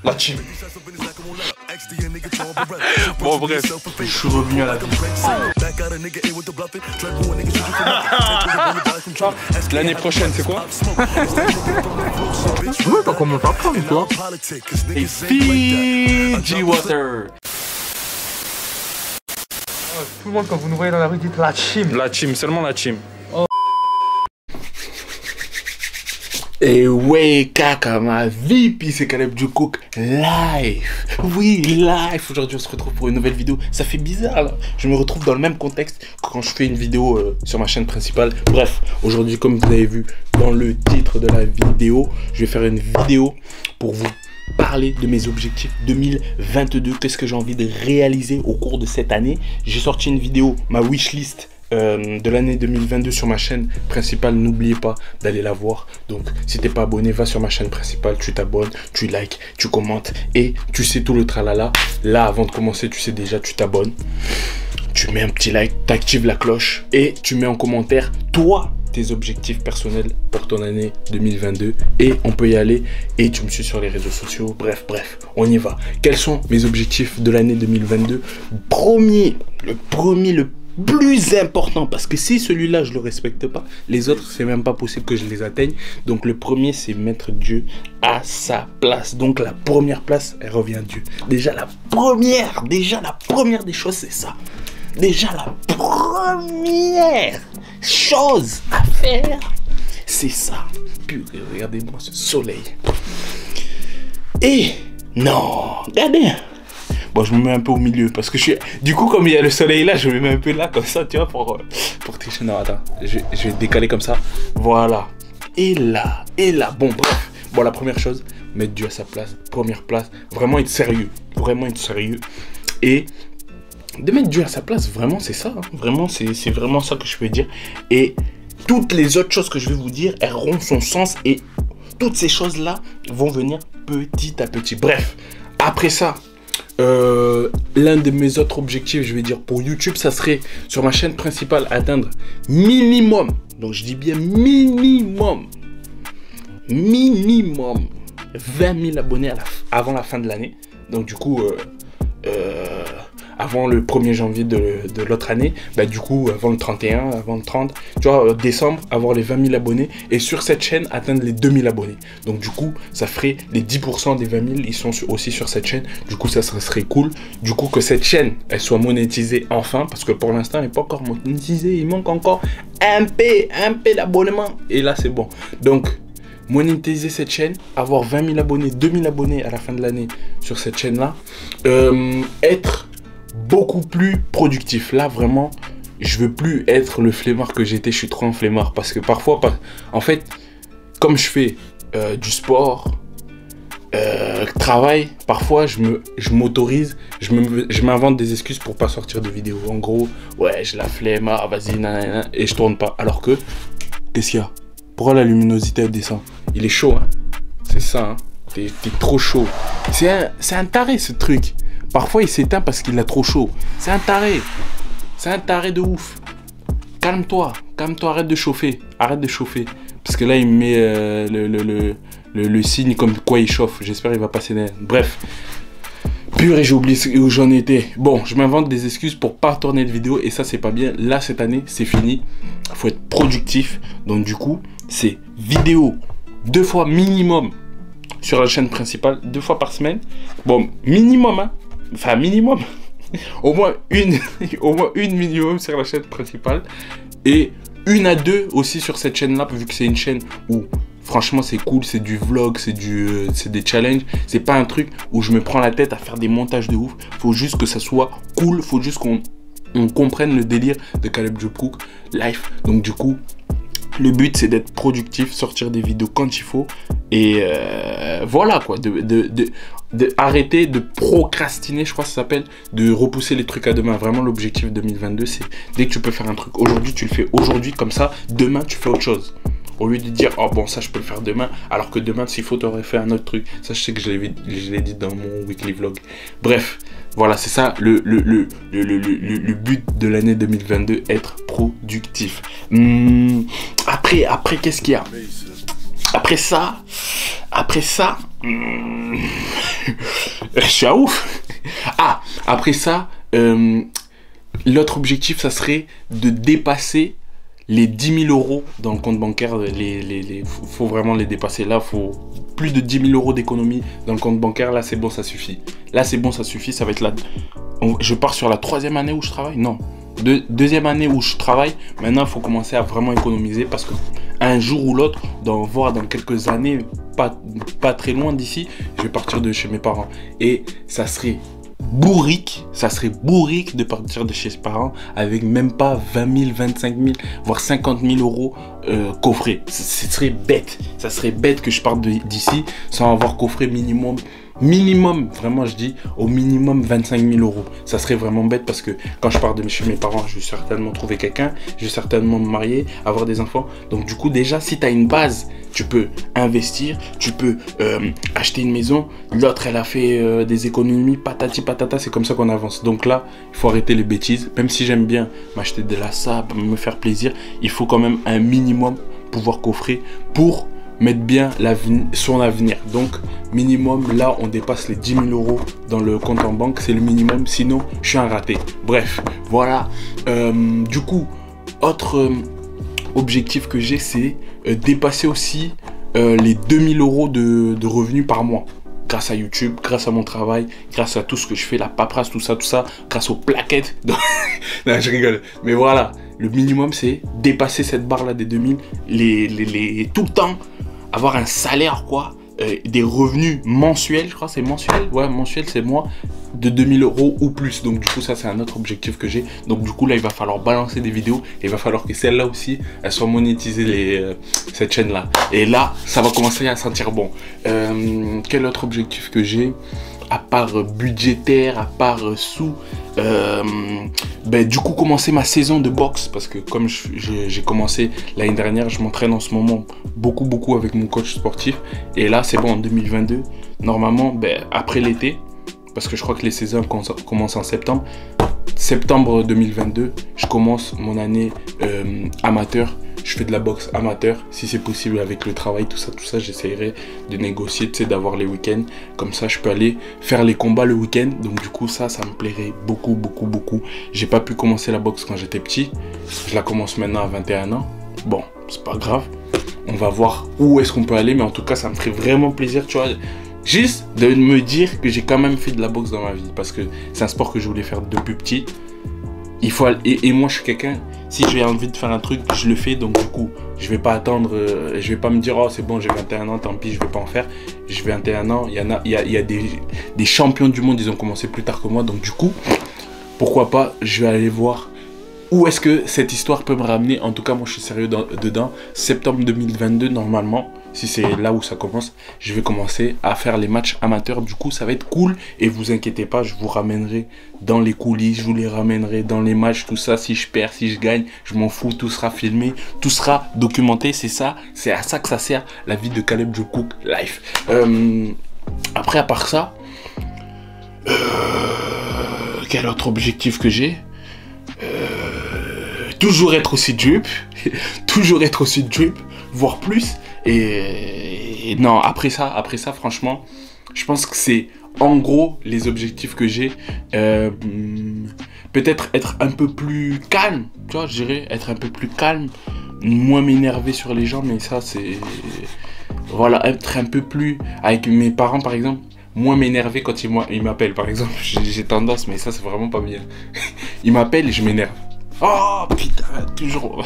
La team. Bon bref, je suis revenu à la vie. L'année prochaine c'est quoi? Ouais, t'as commencé à prendre toi. Et Fiji Water. Tout le monde quand vous nous voyez dans la rue dites la team. La team, seulement la team. Et ouais, caca, ma vie, puis c'est Caleb du Cook live. Oui, live. Aujourd'hui, on se retrouve pour une nouvelle vidéo. Ça fait bizarre, là. Je me retrouve dans le même contexte que quand je fais une vidéo sur ma chaîne principale. Bref, aujourd'hui, comme vous avez vu dans le titre de la vidéo, je vais faire une vidéo pour vous parler de mes objectifs 2022. Qu'est-ce que j'ai envie de réaliser au cours de cette année. J'ai sorti une vidéo, ma wishlist de l'année 2022 sur ma chaîne principale. N'oubliez pas d'aller la voir. Donc si t'es pas abonné, va sur ma chaîne principale, tu t'abonnes, tu likes, tu commentes et tu sais tout le tralala. Là avant de commencer, tu sais déjà, tu t'abonnes, tu mets un petit like, t'actives la cloche et tu mets en commentaire toi tes objectifs personnels pour ton année 2022 et on peut y aller. Et tu me suis sur les réseaux sociaux. Bref, on y va. Quels sont mes objectifs de l'année 2022? Le plus important, parce que si celui-là je le respecte pas, les autres c'est même pas possible que je les atteigne. Donc le premier c'est mettre Dieu à sa place. Donc la première place, elle revient à Dieu. Déjà la première des choses c'est ça. Déjà la première chose à faire c'est ça. Puis regardez-moi ce soleil. Et non, regardez. Bon, je me mets un peu au milieu parce que je suis... Du coup, comme il y a le soleil là, je me mets un peu là, comme ça, tu vois, pour tricher. Non, attends, je vais décaler comme ça. Voilà. Et là. Bon, bref. Bon, la première chose, mettre Dieu à sa place. Première place. Vraiment être sérieux. Et de mettre Dieu à sa place, vraiment, c'est ça. Hein. Vraiment, c'est vraiment ça que je peux dire. Et toutes les autres choses que je vais vous dire, elles auront son sens. Et toutes ces choses-là vont venir petit à petit. Bref, après ça... l'un de mes autres objectifs, je vais dire pour YouTube, ça serait sur ma chaîne principale atteindre minimum, donc je dis bien minimum 20 000 abonnés avant la fin de l'année. Donc du coup avant le 1er janvier de l'autre année, bah du coup avant le 31, avant le 30, tu vois, décembre, avoir les 20 000 abonnés et sur cette chaîne atteindre les 2000 abonnés. Donc du coup ça ferait les 10% des 20 000, ils sont aussi sur cette chaîne. Du coup ça serait cool, du coup que cette chaîne elle soit monétisée enfin, parce que pour l'instant elle n'est pas encore monétisée, il manque encore un P d'abonnement et là c'est bon. Donc monétiser cette chaîne, avoir 20 000 abonnés, 2000 abonnés à la fin de l'année sur cette chaîne là, être beaucoup plus productif. Là vraiment je veux plus être le flemmard que j'étais. Je suis trop un flemmard parce que parfois en fait comme je fais du sport, travail, parfois je m'autorise, je m'invente des excuses pour pas sortir de vidéo. En gros, ouais j'ai la flemme, ah, vas-y nanana, et je tourne pas. Alors que qu'est-ce qu'il y a? Pourquoi la luminosité elle descend? Il est chaud hein. C'est ça hein. T'es trop chaud. C'est un taré ce truc. Parfois il s'éteint parce qu'il a trop chaud. C'est un taré. C'est un taré de ouf. Calme-toi, arrête de chauffer. Parce que là il me met le signe comme quoi il chauffe. J'espère qu'il va passer derrière. Bref. Purée, j'ai oublié où j'en étais. Bon, je m'invente des excuses pour pas tourner de vidéo et ça c'est pas bien. Là cette année c'est fini. Faut être productif. Donc du coup c'est vidéo 2 fois minimum sur la chaîne principale, 2 fois par semaine. Bon, minimum hein. Enfin minimum. au moins une minimum sur la chaîne principale. Et 1 à 2 aussi sur cette chaîne là, vu que c'est une chaîne où franchement c'est cool, c'est du vlog, c'est des challenges. C'est pas un truc où je me prends la tête à faire des montages de ouf. Faut juste que ça soit cool, faut juste qu'on comprenne le délire de Caleb du Cook live. Donc du coup le but c'est d'être productif, sortir des vidéos quand il faut. Et voilà quoi, arrêter de procrastiner, je crois que ça s'appelle, de repousser les trucs à demain. Vraiment l'objectif 2022 c'est dès que tu peux faire un truc aujourd'hui, tu le fais aujourd'hui, comme ça demain tu fais autre chose. Au lieu de dire oh bon ça je peux le faire demain, alors que demain s'il faut t'aurais fait un autre truc. Ça je sais que je l'ai dit dans mon weekly vlog. Bref, voilà c'est ça le but de l'année 2022, être productif. Après qu'est-ce qu'il y a? Après ça, Je suis à ouf. Ah, après ça, l'autre objectif, ça serait de dépasser les 10 000 euros dans le compte bancaire. Faut vraiment les dépasser. Là, faut plus de 10 000 euros d'économie dans le compte bancaire. Là, c'est bon, ça suffit. Là, c'est bon, ça suffit. Ça va être là. Je pars sur la 3e année où je travaille. Non. Deuxième année où je travaille. Maintenant, il faut commencer à vraiment économiser parce que un jour ou l'autre, voir dans quelques années, pas très loin d'ici, je vais partir de chez mes parents. Et ça serait bourrique de partir de chez ses parents avec même pas 20 000, 25 000, voire 50 000 euros coffrés. Ce serait bête. Ça serait bête que je parte d'ici sans avoir coffré minimum, vraiment je dis au minimum 25 000 euros. Ça serait vraiment bête parce que quand je pars de chez mes parents, je vais certainement trouver quelqu'un, je vais certainement me marier, avoir des enfants. Donc du coup déjà, si tu as une base, tu peux investir, tu peux acheter une maison. L'autre, elle a fait des économies, patati patata, c'est comme ça qu'on avance. Donc là, il faut arrêter les bêtises. Même si j'aime bien m'acheter de la sable, me faire plaisir, il faut quand même un minimum pouvoir coffrer pour mettre bien son avenir. Donc minimum, là on dépasse les 10 000 euros dans le compte en banque, c'est le minimum, sinon je suis un raté. Bref, voilà. Du coup, autre objectif que j'ai, c'est dépasser aussi les 2 000 euros de revenus par mois. Grâce à YouTube, grâce à mon travail, grâce à tout ce que je fais, la paperasse, tout ça, grâce aux plaquettes. Non, je rigole. Mais voilà, le minimum, c'est dépasser cette barre-là des 2000, tout le temps, avoir un salaire, quoi, des revenus mensuels, je crois, c'est mensuel, ouais, mensuel, c'est moi, de 2000 euros ou plus. Donc du coup, ça, c'est un autre objectif que j'ai. Donc du coup, là, il va falloir balancer des vidéos, et il va falloir que celle-là aussi, elle soit monétisée, cette chaîne-là. Et là, ça va commencer à sentir bon. Quel autre objectif que j'ai, à part budgétaire, à part sous, du coup commencer ma saison de boxe, parce que comme j'ai commencé l'année dernière, je m'entraîne en ce moment beaucoup avec mon coach sportif, et là c'est bon, en 2022 normalement, après l'été, parce que je crois que les saisons commencent en septembre 2022, je commence mon année amateur. Je fais de la boxe amateur, si c'est possible avec le travail, tout ça, j'essaierai de négocier, tu sais, d'avoir les week-ends. Comme ça, je peux aller faire les combats le week-end. Donc du coup, ça me plairait beaucoup. J'ai pas pu commencer la boxe quand j'étais petit. Je la commence maintenant à 21 ans. Bon, c'est pas grave. On va voir où est-ce qu'on peut aller. Mais en tout cas, ça me ferait vraiment plaisir, tu vois. Juste de me dire que j'ai quand même fait de la boxe dans ma vie. Parce que c'est un sport que je voulais faire depuis petit. Il faut et moi, je suis quelqu'un... Si j'ai envie de faire un truc, je le fais. Donc du coup, je vais pas attendre, je vais pas me dire, oh c'est bon, j'ai 21 ans, tant pis, je vais pas en faire. J'ai 21 ans, il y a des champions du monde, ils ont commencé plus tard que moi. Donc du coup, pourquoi pas, je vais aller voir où est-ce que cette histoire peut me ramener. En tout cas, moi je suis sérieux dedans. Septembre 2022, normalement, si c'est là où ça commence, je vais commencer à faire les matchs amateurs. Du coup, ça va être cool. Et vous inquiétez pas, je vous ramènerai dans les coulisses, je vous les ramènerai dans les matchs, tout ça. Si je perds, si je gagne, je m'en fous. Tout sera filmé, tout sera documenté. C'est ça, c'est à ça que ça sert la vie de Caleb Joe Cook Life. Après, à part ça, quel autre objectif que j'ai? Toujours être aussi drip, voire plus. Et non, après ça, franchement, je pense que c'est en gros les objectifs que j'ai. Peut-être être un peu plus calme, tu vois, je dirais être un peu plus calme, moins m'énerver sur les gens, mais ça c'est... Voilà, être un peu plus... Avec mes parents par exemple, moins m'énerver quand ils m'appellent par exemple. J'ai tendance, mais ça c'est vraiment pas bien. Ils m'appellent et je m'énerve. Oh putain, toujours...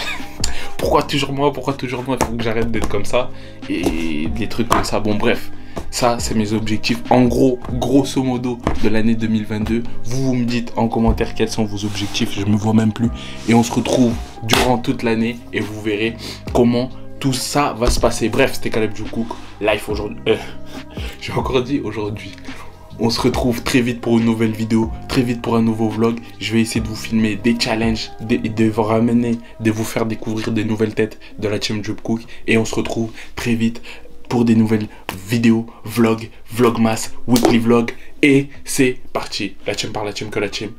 Pourquoi toujours moi? Il faut que j'arrête d'être comme ça. Et des trucs comme ça. Bon bref, ça c'est mes objectifs. En gros, grosso modo de l'année 2022. Vous me dites en commentaire quels sont vos objectifs. Je me vois même plus. Et on se retrouve durant toute l'année. Et vous verrez comment tout ça va se passer. Bref, c'était Caleb Joe Cook Life aujourd'hui. J'ai encore dit aujourd'hui. On se retrouve très vite pour une nouvelle vidéo, très vite pour un nouveau vlog. Je vais essayer de vous filmer des challenges, de vous ramener, de vous faire découvrir des nouvelles têtes de la team Joe Cook. Et on se retrouve très vite pour des nouvelles vidéos, vlogs, vlogmas, weekly vlog. Et c'est parti. La team par la team que la team.